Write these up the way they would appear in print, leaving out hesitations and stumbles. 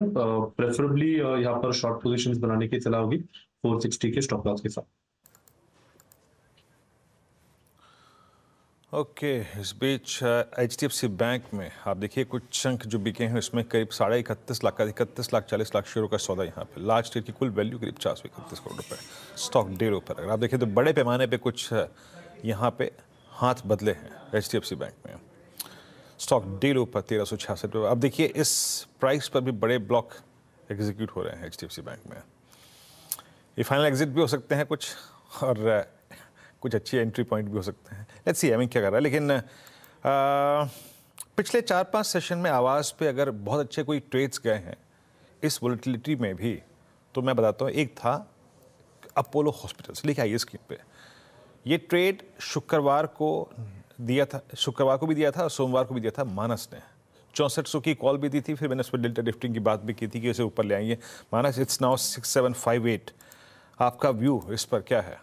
Preferably यहाँ पर short positions बनाने की सलाह होगी 460 के स्टॉप लॉस के साथ। ओके इस बीच HDFC बैंक में आप देखिए कुछ चंक जो बिके हैं इसमें करीब 31.5 लाख का 31,40,00,000 शेयरों का सौदा यहाँ पे लास्ट ईयर की कुल वैल्यू करीब 431 करोड़ रुपए स्टॉक डे ऊपर। अगर आप देखें तो बड़े पैमाने पे कुछ यहाँ पे हाथ बदले हैं HDFC बैंक में। स्टॉक डील ऊपर 1366 रुपये। अब देखिए इस प्राइस पर भी बड़े ब्लॉक एग्जीक्यूट हो रहे हैं HDFC बैंक में। ये फाइनल एग्जिट भी हो सकते हैं कुछ और कुछ अच्छी एंट्री पॉइंट भी हो सकते हैं। लेट्स सी क्या कर रहा है। लेकिन पिछले 4-5 सेशन में आवाज़ पे अगर बहुत अच्छे कोई ट्रेड्स गए हैं इस वोलेटिलिटी में भी, तो मैं बताता हूँ एक था अपोलो हॉस्पिटल्स। लिखा है स्क्रीन पे। ये ट्रेड शुक्रवार को दिया था, शुक्रवार को भी दिया था और सोमवार को भी दिया था मानस ने। 6400 की कॉल भी दी थी, फिर मैंने उस पर डेल्टा लिफ्टिंग की बात भी की थी कि इसे ऊपर ले आएंगे मानस। It's now 6758। आपका व्यू इस पर क्या है?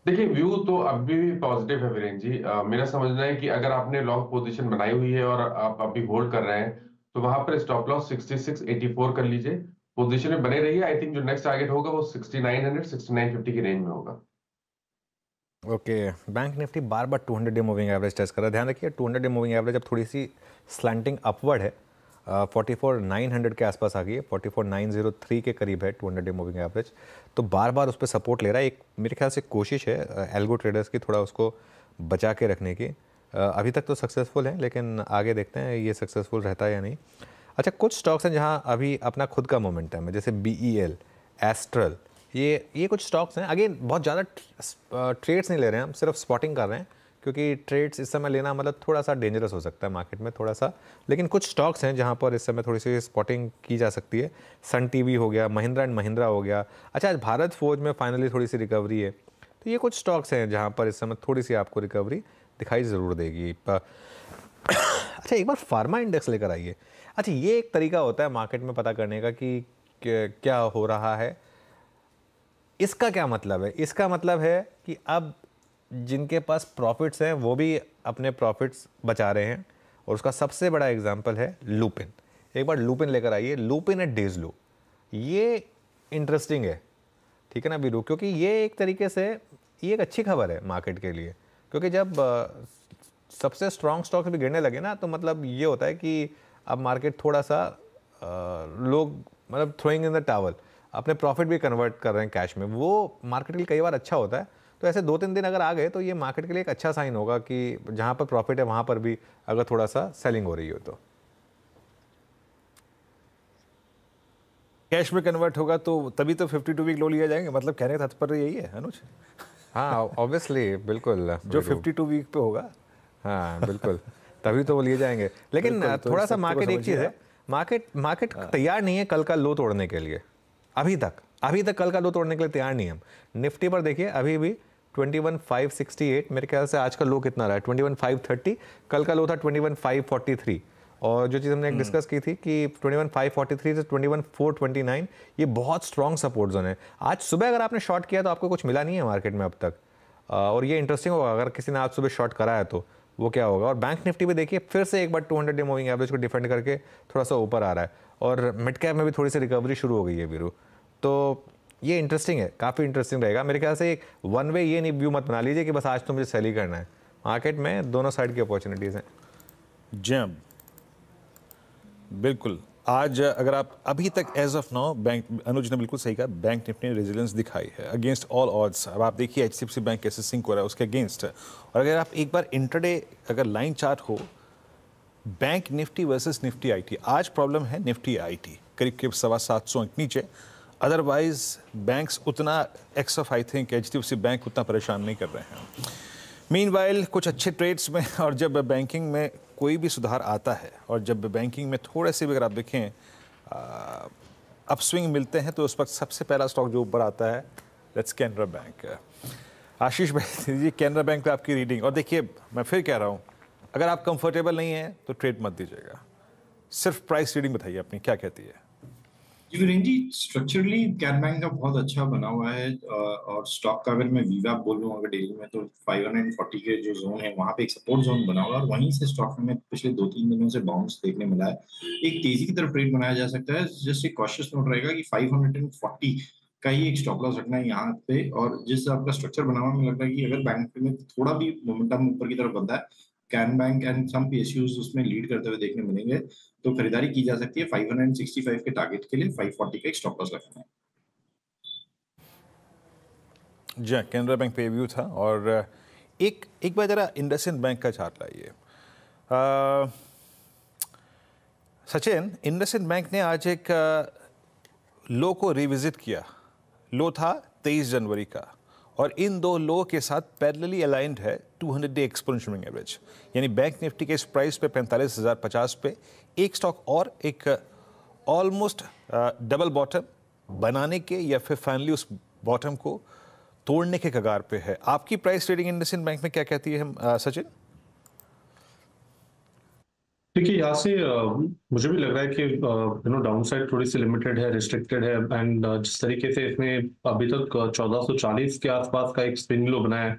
देखिए, व्यू तो अभी भी पॉजिटिव है वीरेन जी। मेरा समझना है कि अगर आपने लॉन्ग पोजीशन बनाई हुई है और आप अभी होल्ड कर रहे हैं, तो वहां पर स्टॉप लॉस 6684 कर लीजिए। पोजीशन में बने रहिए। आई थिंक जो नेक्स्ट टारगेट होगा वो 6900 6950 की रेंज में होगा। ओके बैंक निफ्टी बार बार 200 डे मूविंग एवरेज टेस्ट कर रहा है। ध्यान रखिए 200 डे मूविंग एवरेज अब थोड़ी सी स्लैंटिंग अपवर्ड है। 44,900 के आसपास आ गई है। 44,903 के करीब है 200 डे मूविंग एवरेज। तो बार बार उस पर सपोर्ट ले रहा है। एक मेरे ख्याल से कोशिश है एल्गो ट्रेडर्स की थोड़ा उसको बचा के रखने की। अभी तक तो सक्सेसफुल है, लेकिन आगे देखते हैं ये सक्सेसफुल रहता है या नहीं। अच्छा, कुछ स्टॉक्स हैं जहाँ अभी अपना खुद का मोमेंटम है, जैसे BEL, एस्ट्रल, ये कुछ स्टॉक्स हैं। अगेन बहुत ज़्यादा ट्रेड्स नहीं ले रहे हैं, हम सिर्फ स्पॉटिंग कर रहे हैं, क्योंकि ट्रेड्स इस समय लेना मतलब थोड़ा सा डेंजरस हो सकता है मार्केट में थोड़ा सा। लेकिन कुछ स्टॉक्स हैं जहाँ पर इस समय थोड़ी सी स्पॉटिंग की जा सकती है। सन टीवी हो गया, महिंद्रा एंड महिंद्रा हो गया। अच्छा, आज भारत फोर्ज में फाइनली थोड़ी सी रिकवरी है। तो ये कुछ स्टॉक्स हैं जहाँ पर इस समय थोड़ी सी आपको रिकवरी दिखाई ज़रूर देगी। अच्छा, एक बार फार्मा इंडेक्स लेकर आइए। अच्छा, ये एक तरीका होता है मार्केट में पता करने का कि क्या हो रहा है। इसका क्या मतलब है? इसका मतलब है कि अब जिनके पास प्रॉफिट्स हैं वो भी अपने प्रॉफिट्स बचा रहे हैं, और उसका सबसे बड़ा एग्जांपल है लुपिन। एक बार लुपिन लेकर आइए, लुपिन एट डेज लो। ये इंटरेस्टिंग है, ठीक है ना वीरू, क्योंकि ये एक तरीके से ये एक अच्छी खबर है मार्केट के लिए। क्योंकि जब सबसे स्ट्रॉन्ग स्टॉक्स भी गिरने लगे ना, तो मतलब ये होता है कि अब मार्केट थोड़ा सा लोग मतलब थ्रोइंग इन द टावल, अपने प्रॉफिट भी कन्वर्ट कर रहे हैं कैश में। वो मार्केट के लिए कई बार अच्छा होता है। तो ऐसे 2-3 दिन अगर आ गए तो ये मार्केट के लिए एक अच्छा साइन होगा कि जहाँ पर प्रॉफिट है वहाँ पर भी अगर थोड़ा सा सेलिंग हो रही हो तो कैश में कन्वर्ट होगा तो तभी तो 52 वीक लो लिया जाएंगे। मतलब कहने का तात्पर्य यही है अनुज? हाँ ऑब्वियसली, बिल्कुल जो 52 वीक पे होगा, हाँ बिल्कुल, तभी तो वो लिए जाएंगे। लेकिन तो थोड़ा सा सबको मार्केट एक चीज़ है, मार्केट तैयार नहीं है कल का लो तोड़ने के लिए। अभी तक कल का लो तोड़ने के लिए तैयार नहीं है हम। निफ्टी पर देखिए अभी भी 21,568, मेरे ख्याल से आज का लो कितना रहा है 21,530, कल का लो था 21,543। और जो चीज़ हमने डिस्कस की थी कि 21,543 से 21,429 ये बहुत स्ट्रॉन्ग सपोर्ट जोन है। आज सुबह अगर आपने शॉर्ट किया तो आपको कुछ मिला नहीं है मार्केट में अब तक, और ये इंटरेस्टिंग होगा अगर किसी ने आज सुबह शॉर्ट करा है तो वो क्या होगा। और बैंक निफ्टी भी देखिए फिर से एक बार 200 डे मूविंग एवरेज को डिफेंड करके थोड़ा सा ऊपर आ रहा है, और मिड कैप में भी थोड़ी सी रिकवरी शुरू हो गई है वीरू। तो ये इंटरेस्टिंग है, काफ़ी इंटरेस्टिंग रहेगा मेरे ख्याल से। एक वन वे ये नहीं व्यू मत बना लीजिए कि बस आज तो मुझे सेल ही करना है। मार्केट में दोनों साइड की अपॉर्चुनिटीज़ हैं। जैम बिल्कुल। आज अगर आप अभी तक एज ऑफ नाउ, बैंक अनुज ने बिल्कुल सही कहा, बैंक निफ्टी ने रेजिलेंस दिखाई है अगेंस्ट ऑल ऑड्स। अब आप देखिए HDFC बैंक कैसे सिंक हो रहा है उसके अगेंस्ट। और अगर आप एक बार इंटरडे अगर लाइन चार्ट हो bank Nifty versus Nifty IT, आज प्रॉब्लम है निफ्टी IT करीब करीब 750 अंक नीचे। अदरवाइज बैंक्स उतना x of I think HDFC bank उतना परेशान नहीं कर रहे हैं। मीनवाइल कुछ अच्छे ट्रेड्स में, और जब बैंकिंग में कोई भी सुधार आता है और जब बैंकिंग में थोड़े से भी अगर आप देखें अपस्विंग मिलते हैं, तो उस वक्त सबसे पहला स्टॉक जो ऊपर आता है दैट्स कैनरा बैंक। आशीष भाई दीजिए कैनरा बैंक पे आपकी रीडिंग। और देखिए मैं फिर कह रहा हूँ, अगर आप कंफर्टेबल नहीं हैं तो ट्रेड मत दीजिएगा, सिर्फ प्राइस रीडिंग बताइए अपनी क्या कहती है। जी Virendra ji, structurally can bank का बहुत अच्छा बना हुआ है और स्टॉक का अगर मैं वीवा बोल लूँ अगर डेली में तो 540 के जो जोन है वहाँ पे एक सपोर्ट जोन बना हुआ है और वहीं से स्टॉक में पिछले 2-3 दिनों से बाउंस देखने मिला है। एक तेजी की तरफ ट्रेड बनाया जा सकता है, जस्ट एक कॉशियस नोट रहेगा कि 540 का ही एक स्टॉप लॉस रखना है यहाँ पे। और जिस आपका स्ट्रक्चर बना हुआ, मुझे लगता है कि अगर बैंक में थोड़ा भी मोमेंटम ऊपर की तरफ बनता है, can bank and some PSUs उसमें लीड करते हुए देखने मिलेंगे, तो खरीदारी की जा सकती है। 565 के टारगेट के लिए 540 का एक स्टॉप लॉस रखना है। जी हाँ, कैनरा बैंक पे व्यू था। और एक बार जरा इंडसइंड बैंक का चार्ट लाइए। सचिन, इंडसइंड बैंक ने आज एक लो को रिविजिट किया। लो था 23 जनवरी का और इन दो लो के साथ पैरेलली अलाइंड है 200 डे एक्सपोनेंशियल मूविंग एवरेज, यानी बैंक निफ्टी के इस प्राइस पे 45,050 पे एक स्टॉक और एक ऑलमोस्ट डबल बॉटम बनाने के या फिर फाइनली उस बॉटम को तोड़ने के कगार पे है। आपकी प्राइस ट्रेडिंग इंडसइंड बैंक में क्या कहती है सचिन? देखिए यहाँ से मुझे भी लग रहा है कि डाउन साइड थोड़ी सी लिमिटेड है, रिस्ट्रिक्टेड है। एंड जिस तरीके से इसने अभी तक 1440 के आसपास का एक स्विंग लो बनाया है,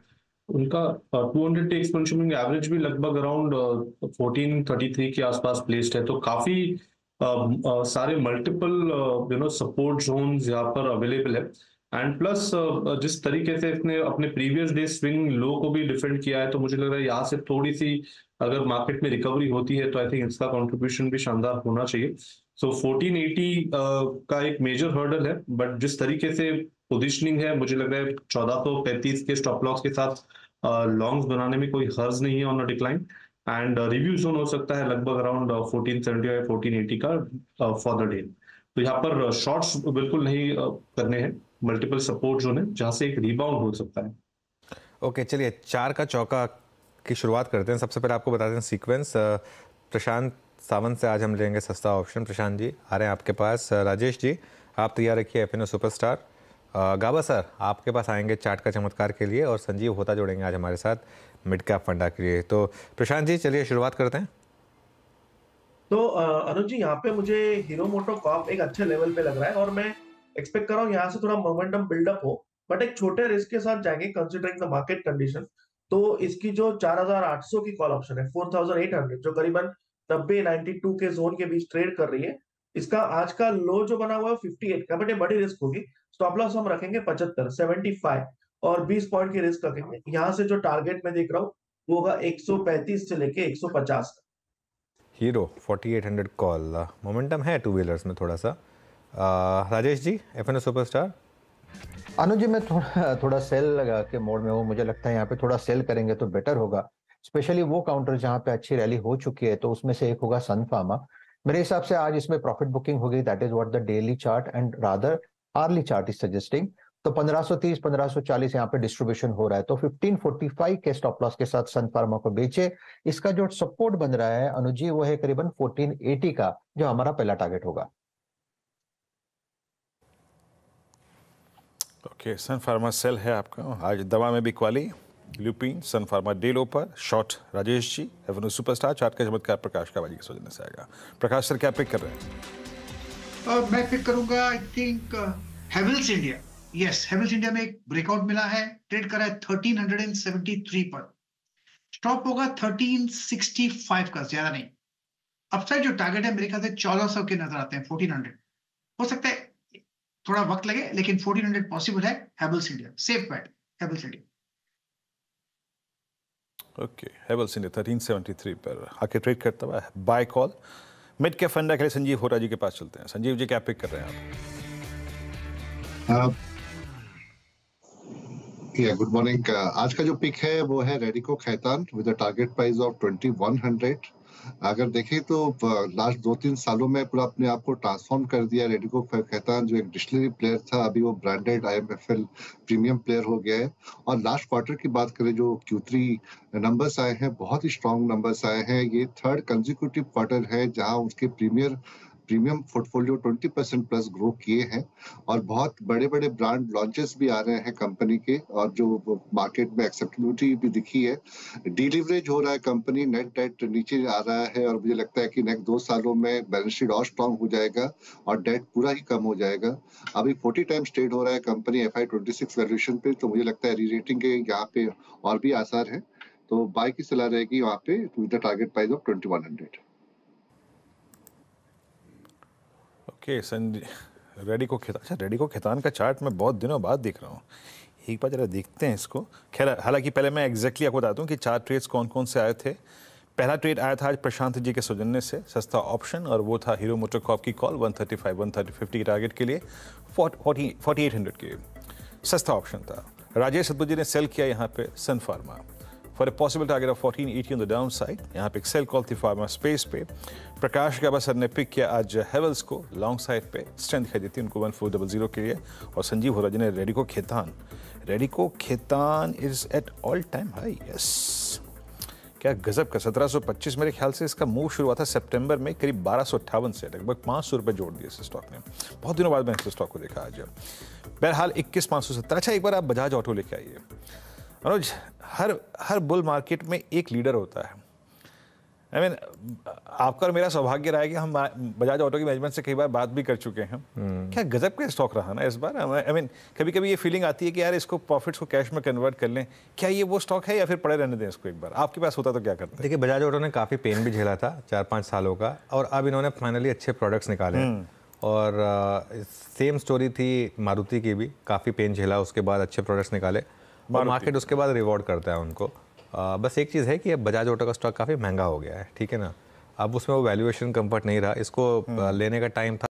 उनका 200 डे एक्सपोनेंशियल मूविंग एवरेज भी लगभग अराउंड 1433 के आसपास प्लेस्ड है। तो काफी सारे मल्टीपल सपोर्ट जोन्स यहाँ पर अवेलेबल है। एंड प्लस जिस तरीके से इसने अपने प्रीवियस डे स्विंग लो को भी डिफेंड किया है, तो मुझे लग रहा है यहाँ से थोड़ी सी अगर मार्केट में रिकवरी होती है तो आई थिंक इसका कंट्रीब्यूशन भी शानदार होना चाहिए। सो 1480 का एक मेजर हर्डल है, बट जिस तरीके से पोजीशनिंग है मुझे लग रहा है 1435 के स्टॉप लॉस के साथ लॉन्ग्स बनाने में कोई हर्ज नहीं है on a decline. And review zone हो सकता है लगभग अराउंड 1470 या 1480 का फॉर द डे। तो यहाँ पर शॉर्ट्स बिल्कुल नहीं करने हैं, मल्टीपल सपोर्ट जोन है जहां से एक रिबाउंड हो सकता है। ओके, चलिए 4 का चौका की शुरुआत करते हैं। सबसे पहले आपको बताते हैं सीक्वेंस। प्रशांत सावंत से आज हम लेंगे सस्ता ऑप्शन। प्रशांत जी आ रहे हैं आपके पास। राजेश जी आप तैयार रखिए एफएनओ सुपरस्टार। गाबा सर आपके पास आएंगे चार्ट का चमत्कार के लिए और संजीव होता जोड़ेंगे आज हमारे साथ मिड कैप फंडा के लिए। तो प्रशांत जी चलिए शुरुआत करते हैं। तो अनुज जी यहाँ पे मुझे हीरो मोटो कॉर्प एक अच्छे लेवल पे लग रहा है और मैं एक्सपेक्ट कर रहा हूँ यहाँ से थोड़ा मोमेंटम बिल्डअप हो, बट एक छोटे रिस्क के साथ जाएंगे कंसिडरिंग द मार्केट कंडीशन। तो इसकी जो 4800 की कॉल ऑप्शन है 4800 जो करीबन 90-92 के जोन के बीच ट्रेड कर रही है, इसका आज का लो जो बना हुआ है 58 का, बट ये बड़ी रिस्क होगी। स्टॉप लॉस हम रखेंगे 75 और 20 पॉइंट की रिस्क रखेंगे। यहाँ से जो टारगेट मैं देख रहा हूँ वो होगा 135 से लेके 150 हीरो 4800 कॉल। मोमेंटम है टू व्हीलर्स में थोड़ा सा। Rajesh ji F&O superstar. अनुज जी मैं थोड़ा सेल लगा के मोड में हूँ। मुझे लगता है यहाँ पे थोड़ा सेल करेंगे तो बेटर होगा, स्पेशली वो काउंटर जहाँ पे अच्छी रैली हो चुकी है। तो उसमें से एक होगा सन फार्मा। मेरे हिसाब से आज इसमें प्रॉफिट बुकिंग होगी, that is what the daily chart and rather early chart is suggesting. तो 1530 1540 यहाँ पे डिस्ट्रीब्यूशन हो रहा है, तो 1545 के स्टॉप लॉस के साथ सन फार्मा को बेचे। इसका जो सपोर्ट बन रहा है अनुज जी वो है करीबन 1480 का, जो हमारा पहला टारगेट होगा। ओके, सन फार्मा सेल है आपका। आज दवा में भी क्वाली ल्यूपिन सन फार्मा डेलो पर short. Rajesh ji F&O superstar chart का चमत्कार प्रकाश कावाजी की सोचने से आएगा। प्रकाश सर क्या पिक कर रहे हैं? मैं पिक करूंगा I think Havells India. Yes, Havells India में एक ब्रेकआउट मिला है, ट्रेड करा है 1373 पर। स्टॉप होगा 1365 का, ज्यादा नहीं। अपसाइड जो टारगेट है मेरे ख्याल से 1400 के नजर आते हैं, 1400 हो सकता है, थोड़ा वक्त लगे लेकिन 1400 पॉसिबल है। Havells India safe bat, Havells India. Okay, Havells India 1373 पर आके ट्रेड करता हुआ बाय कॉल। मिड के फंडा के लिए संजीव होरा जी के पास चलते हैं। संजीव जी क्या पिक कर रहे हैं आप? Good morning. आज का जो पिक है वो है Radico Khaitan with a target price of 2100। अगर देखें तो लास्ट 2-3 सालों में पूरा अपने आप को ट्रांसफॉर्म कर दिया रेडिको खैतान। जो एक डिस्टिलरी प्लेयर था अभी वो ब्रांडेड IMFL प्रीमियम प्लेयर हो गया है। और लास्ट क्वार्टर की बात करें, जो Q3 नंबर्स आए हैं बहुत ही स्ट्रॉन्ग नंबर्स आए हैं। ये थर्ड कंसेक्यूटिव क्वार्टर है जहां उसके प्रीमियम पोर्टफोलियो 20% प्लस ग्रो किए हैं और बहुत बड़े बड़े ब्रांड लॉन्चेस भी आ रहे हैं कंपनी के और जो मार्केट में एक्सेप्टेबिलिटी भी दिखी है। डिलीवरेज हो रहा है कंपनी, नेट डेट नीचे आ रहा है और मुझे लगता है कि नेक्स्ट 2 सालों में बैलेंस शीट और स्ट्रांग हो जाएगा और डेट पूरा ही कम हो जाएगा। अभी 40 टाइम्स ट्रेड हो रहा है कंपनी FY26 वैल्यूएशन पे, तो मुझे लगता है री रेटिंग के यहाँ पे और भी आसार है, तो बाय की सलाह रहेगी वहाँ पे with the target price of 2100। Okay Sanjay, Radico Khaitan, अच्छा रेडिको खैतान का चार्ट मैं बहुत दिनों बाद देख रहा हूँ, एक बार जरा देखते हैं इसको। खैर हालांकि पहले मैं एग्जैक्टली आपको बताता हूँ कि 4 ट्रेड्स कौन कौन से आए थे। पहला ट्रेड आया था आज प्रशांत जी के सौजन्य से, सस्ता ऑप्शन, और वो था हीरो मोटर कॉर्प की कॉल 135-150 के टारगेट के लिए 4800 के सस्ता ऑप्शन था। राजेश सतपुर जी ने सेल किया यहाँ पे Sun Pharma for a possible target of 1480 on the down side. यहाँ पे एक सेल कॉल थी फार्मा स्पेस पे। प्रकाश गाबा सर ने पिक किया आज हेवल्स को लॉन्ग साइड पे, स्ट्रेंथ दिखाई देती है उनको 1400 के लिए। और संजीव होरा जी ने Radico Khaitan is at all time high. Yes, क्या गजब का 1725 मेरे ख्याल से इसका मूव शुरू हुआ था सितंबर में करीब 1258 से, लगभग 500 रुपये जोड़ दिए इस स्टॉक ने। बहुत दिनों बाद मैंने इस स्टॉक को देखा आज। बहरहाल 21,570। अच्छा, एक बार आप बजाज ऑटो लेके आइए मनोज। हर बुल मार्केट में एक लीडर होता है। आई मीन आपका और मेरा सौभाग्य रहा है कि हम बजाज ऑटो की मैनेजमेंट से कई बार बात भी कर चुके हैं। क्या गजब का स्टॉक रहा ना इस बार। आई मीन कभी कभी ये फीलिंग आती है कि यार इसको प्रॉफिट्स को कैश में कन्वर्ट कर लें, क्या ये वो स्टॉक है या फिर पड़े रहने दें इसको। एक बार आपके पास होता तो क्या करते? देखिए, बजाज ऑटो ने काफ़ी पेन भी झेला था 4-5 सालों का, और अब इन्होंने फाइनली अच्छे प्रोडक्ट्स निकाले हैं। और सेम स्टोरी थी मारुति की भी, काफ़ी पेन झेला, उसके बाद अच्छे प्रोडक्ट्स निकाले और मार्केट उसके बाद रिवॉर्ड करता है उनको। बस एक चीज़ है कि अब बजाज ऑटो का स्टॉक काफ़ी महंगा हो गया है, ठीक है ना। अब उसमें वो वैल्यूएशन कंफर्ट नहीं रहा, इसको लेने का टाइम था।